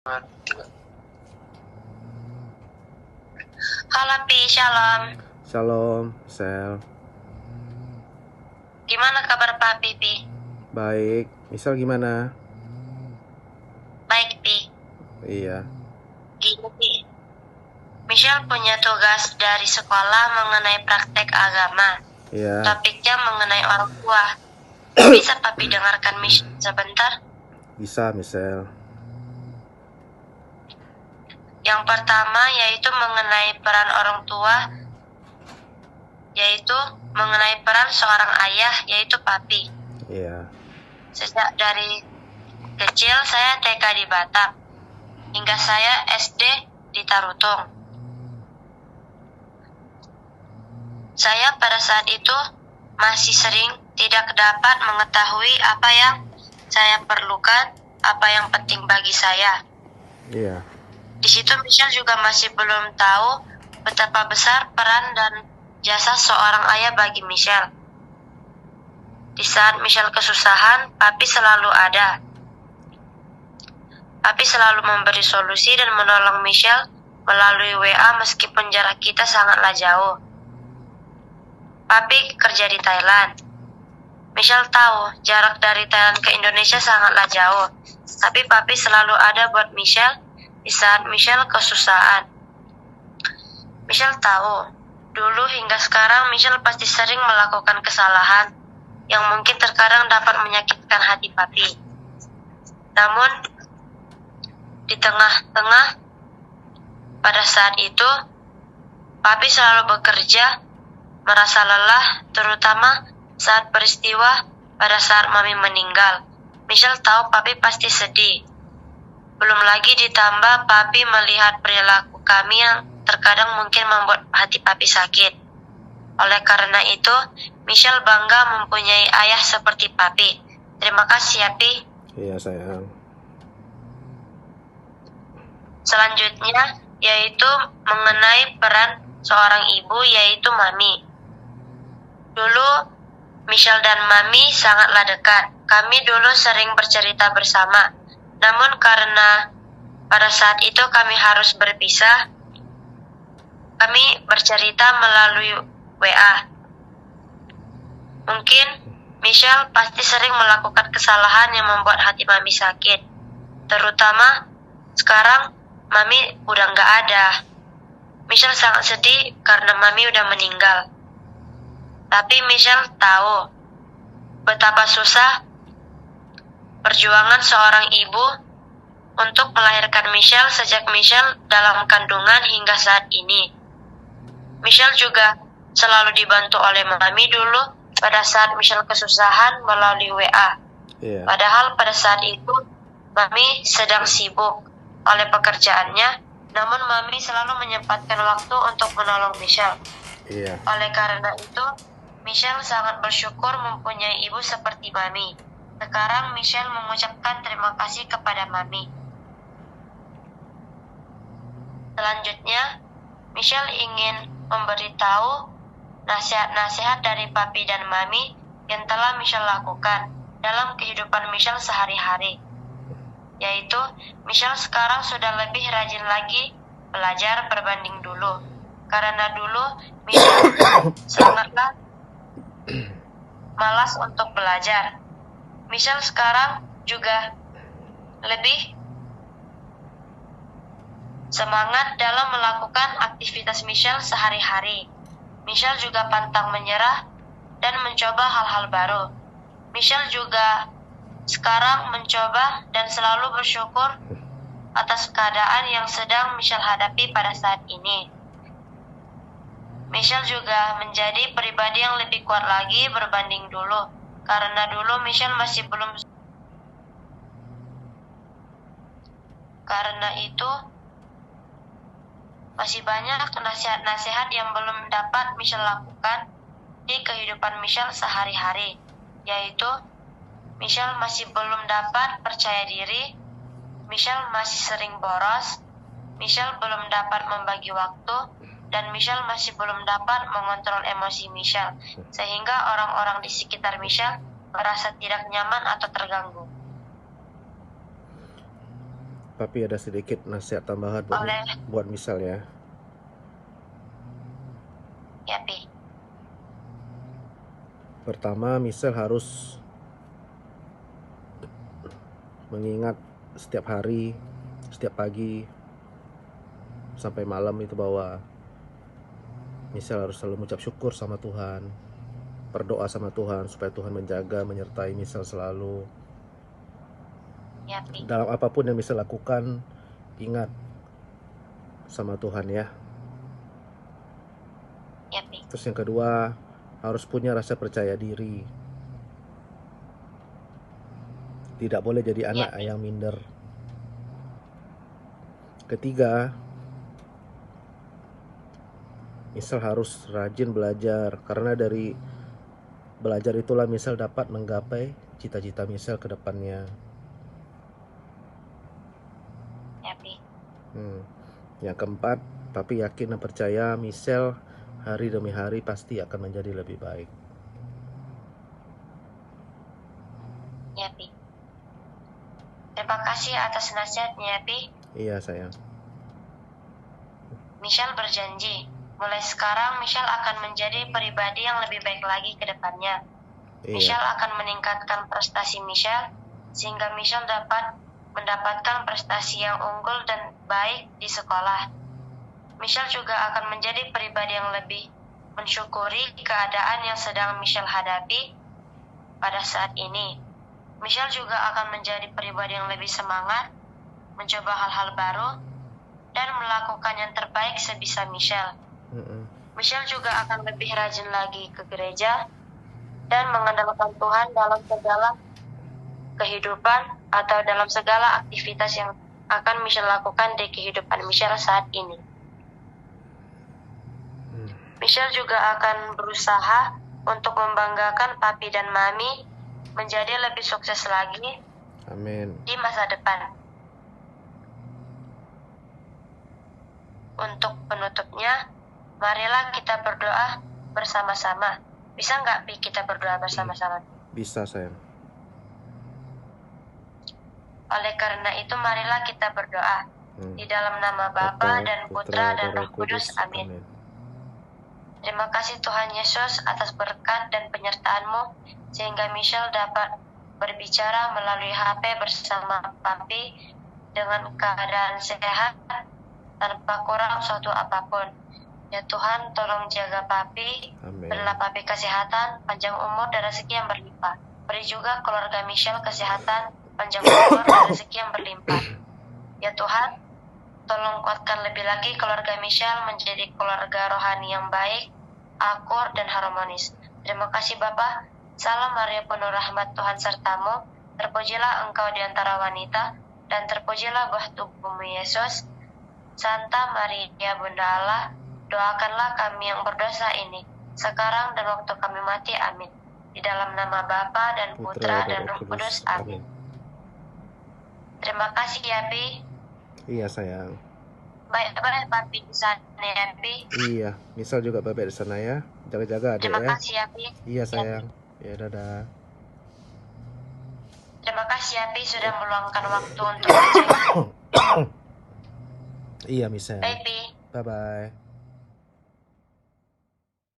Halo Pi, Shalom. Shalom, Sel. Gimana kabar Papi, Pi? Baik. Misal gimana? Baik, Pi. Iya. Gini, Pi. Michelle punya tugas dari sekolah mengenai praktek agama. Iya. Topiknya mengenai orang tua. Bisa Papi dengarkan Michelle sebentar? Bisa, Michelle. Yang pertama yaitu mengenai peran orang tua, yaitu mengenai peran seorang ayah, yaitu Papi. Iya. Sejak dari kecil saya TK di Batam, hingga saya SD di Tarutung. Saya pada saat itu masih sering tidak dapat mengetahui apa yang saya perlukan, apa yang penting bagi saya. Iya. Di situ Michelle juga masih belum tahu betapa besar peran dan jasa seorang ayah bagi Michelle. Di saat Michelle kesusahan, Papi selalu ada. Papi selalu memberi solusi dan menolong Michelle melalui WA meskipun jarak kita sangatlah jauh. Papi kerja di Thailand. Michelle tahu jarak dari Thailand ke Indonesia sangatlah jauh, tapi Papi selalu ada buat Michelle di saat Michelle kesusahan. Michelle tahu, dulu hingga sekarang Michelle pasti sering melakukan kesalahan yang mungkin terkadang dapat menyakitkan hati Papi. Namun, di tengah-tengah pada saat itu, Papi selalu bekerja, merasa lelah, terutama saat peristiwa pada saat Mami meninggal. Michelle tahu Papi pasti sedih. Belum lagi ditambah Papi melihat perilaku kami yang terkadang mungkin membuat hati Papi sakit. Oleh karena itu, Michelle bangga mempunyai ayah seperti Papi. Terima kasih ya, Pi. Iya, sayang. Selanjutnya, yaitu mengenai peran seorang ibu, yaitu Mami. Dulu, Michelle dan Mami sangatlah dekat. Kami dulu sering bercerita bersama. Namun karena pada saat itu kami harus berpisah, kami bercerita melalui WA. Mungkin Michelle pasti sering melakukan kesalahan yang membuat hati Mami sakit. Terutama sekarang Mami udah gak ada. Michelle sangat sedih karena Mami udah meninggal. Tapi Michelle tahu betapa susah perjuangan seorang ibu untuk melahirkan Michelle sejak Michelle dalam kandungan hingga saat ini. Michelle juga selalu dibantu oleh Mami dulu pada saat Michelle kesusahan melalui WA. Iya. Padahal pada saat itu Mami sedang sibuk oleh pekerjaannya, namun Mami selalu menyempatkan waktu untuk menolong Michelle. Iya. Oleh karena itu, Michelle sangat bersyukur mempunyai ibu seperti Mami. Sekarang Michelle mengucapkan terima kasih kepada Mami. Selanjutnya, Michelle ingin memberitahu nasihat-nasihat dari Papi dan Mami yang telah Michelle lakukan dalam kehidupan Michelle sehari-hari. Yaitu, Michelle sekarang sudah lebih rajin lagi belajar berbanding dulu. Karena dulu Michelle sangatlah malas untuk belajar. Michelle sekarang juga lebih semangat dalam melakukan aktivitas Michelle sehari-hari. Michelle juga pantang menyerah dan mencoba hal-hal baru. Michelle juga sekarang mencoba dan selalu bersyukur atas keadaan yang sedang Michelle hadapi pada saat ini. Michelle juga menjadi pribadi yang lebih kuat lagi berbanding dulu. Karena dulu Michelle masih belum. Karena itu, masih banyak nasihat-nasihat yang belum dapat Michelle lakukan di kehidupan Michelle sehari-hari. Yaitu, Michelle masih belum dapat percaya diri, Michelle masih sering boros, Michelle belum dapat membagi waktu, dan Michelle masih belum dapat mengontrol emosi Michelle, sehingga orang-orang di sekitar Michelle merasa tidak nyaman atau terganggu. Papi ada sedikit nasihat tambahan buat Boleh. buat Misal ya. Ya, Pi. Pertama, Misal harus mengingat setiap hari, setiap pagi sampai malam itu bahwa Misal harus selalu mengucap syukur sama Tuhan, berdoa sama Tuhan supaya Tuhan menjaga, menyertai Misal selalu. Ya, Pi. Dalam apapun yang Misal lakukan, ingat sama Tuhan ya. Ya, Pi. Terus yang kedua, harus punya rasa percaya diri. Tidak boleh jadi anak Pi. yang minder. Ketiga, Misal harus rajin belajar, karena dari belajar itulah Misal dapat menggapai cita-cita Misal ke depannya. Ya, Pi. Yang keempat, Papi yakin dan percaya Misal hari demi hari pasti akan menjadi lebih baik. Ya, Pi. Terima kasih atas nasihatnya, Pi. Iya sayang. Michelle berjanji, mulai sekarang Michelle akan menjadi pribadi yang lebih baik lagi ke depannya. Iya. Michelle akan meningkatkan prestasi Michelle, sehingga Michelle dapat mendapatkan prestasi yang unggul dan baik di sekolah. Michelle juga akan menjadi pribadi yang lebih mensyukuri keadaan yang sedang Michelle hadapi pada saat ini. Michelle juga akan menjadi pribadi yang lebih semangat, mencoba hal-hal baru, dan melakukan yang terbaik sebisa Michelle. Michelle juga akan lebih rajin lagi ke gereja dan mengandalkan Tuhan dalam segala kehidupan atau dalam segala aktivitas yang akan Michelle lakukan di kehidupan Michelle saat ini. Michelle juga akan berusaha untuk membanggakan papi dan mami menjadi lebih sukses lagi. Amin. Di masa depan. Untuk penutupnya, marilah kita berdoa bersama-sama. Bisa nggak, Pi, kita berdoa bersama-sama? Bisa sayang. Oleh karena itu, marilah kita berdoa. Di dalam nama Bapa dan Putra dan Roh Kudus. Amin. Terima kasih Tuhan Yesus atas berkat dan penyertaan-Mu, sehingga Michelle dapat berbicara melalui HP bersama Papi dengan keadaan sehat, tanpa kurang suatu apapun. Ya Tuhan, tolong jaga Papi, berilah Papi kesehatan, panjang umur dan rezeki yang berlimpah. Beri juga keluarga Michelle kesehatan, panjang umur dan rezeki yang berlimpah. Ya Tuhan, tolong kuatkan lebih lagi keluarga Michelle menjadi keluarga rohani yang baik, akur, dan harmonis. Terima kasih Bapa. Salam Maria penuh rahmat Tuhan sertamu. Terpujilah engkau di antara wanita, dan terpujilah buah tubuhmu Yesus. Santa Maria Bunda Allah, doakanlah kami yang berdosa ini, sekarang dan waktu kami mati. Amin. Di dalam nama Bapa dan Putra dan Roh Kudus. Amin. Terima kasih ya, Pi. Iya sayang. Baik-baik Papi di sana ya, Pi. Iya, Misal juga baik-baik di sana ya. Jaga-jaga adek ya. Terima kasih ya, Pi. Iya sayang. Ya dadah. Terima kasih ya, Pi, sudah meluangkan waktu untuk ngajar. Iya Misal. Baik, Pi. Bye-bye.